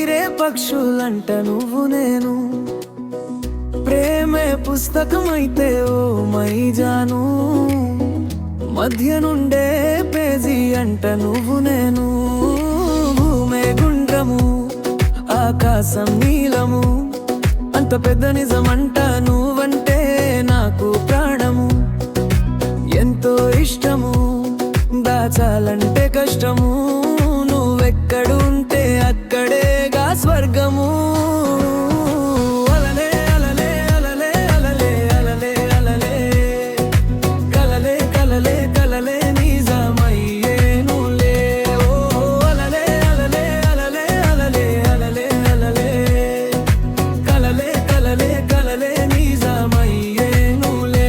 ఎగిరే పక్షులంట నువ్వు నేను, ప్రేమే పుస్తకమైతే ఓ మైజాను, మధ్య నుండే పేజీ అంట నువ్వు నేను. భూమే గుండ్రము ఆకాశం నీలము, అంత పెద్ద నిజమంట నువ్వంటే నాకు ప్రాణము. ఎంతో ఇష్టము దాచాలంటే కష్టము, నువ్వెక్కడుంటే అక్కడేగా స్వర్గము. అలలే అలలే అలలే అలలే అలలే అలలే, కలలే కలలే కలలే నిజమయ్యేనులే. ఓ అలలే అలలే అలలే అలలే అలలే అలలే, కలలే కలలే కలలే నిజమయ్యేనులే.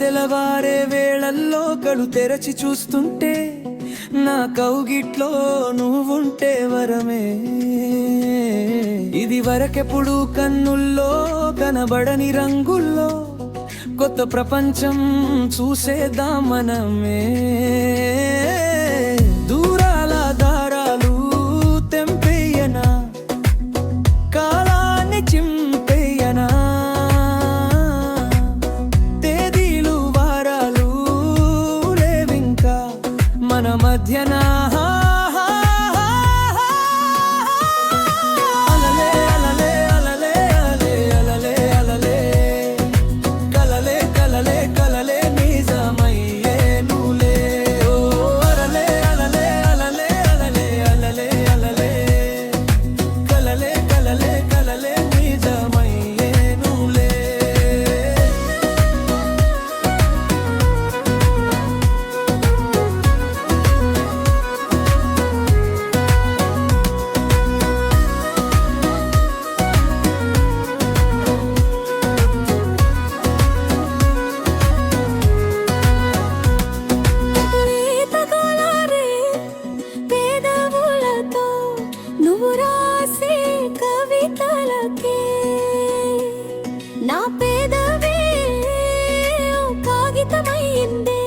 తెలవారే వేళల్లో కళ్ళు తెరచి చూస్తుంటే, నా కౌగిట్లో నువ్వుంటే వరమే. ఇది వరకెప్పుడు కన్నుల్లో కనబడని రంగుల్లో కొత్త ప్రపంచం చూసేద్దాం మనమే. దూరాల దారాలు తెంపేయనా, కాలాన్ని చింపేయనా, మన మధ్యన అలలే అలలే అలలే అలలే అలలే అలలే, కలలే కలలే కలలే నిజమయ్యేనులే. ఓ అలలే అలలే అలలే అలలే అలలే అలలే, కలలే కలలే కలలే నిజమయ్యేనులే. నా పేదవే కాగితమైందే,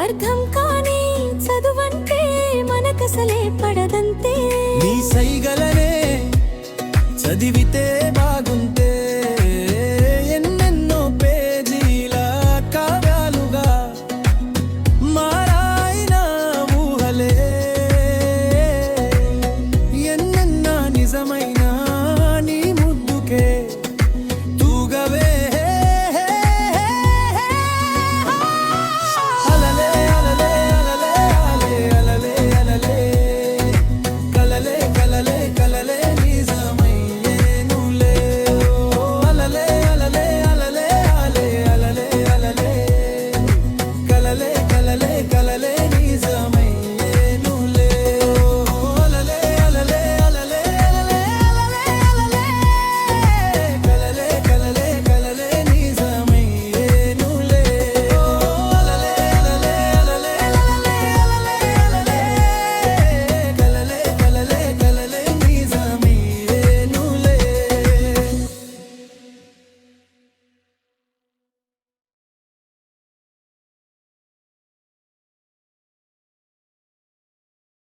అర్థం కాని చదువంటే మనకసలే పడదంతే. నీ సైగలనే చదివితే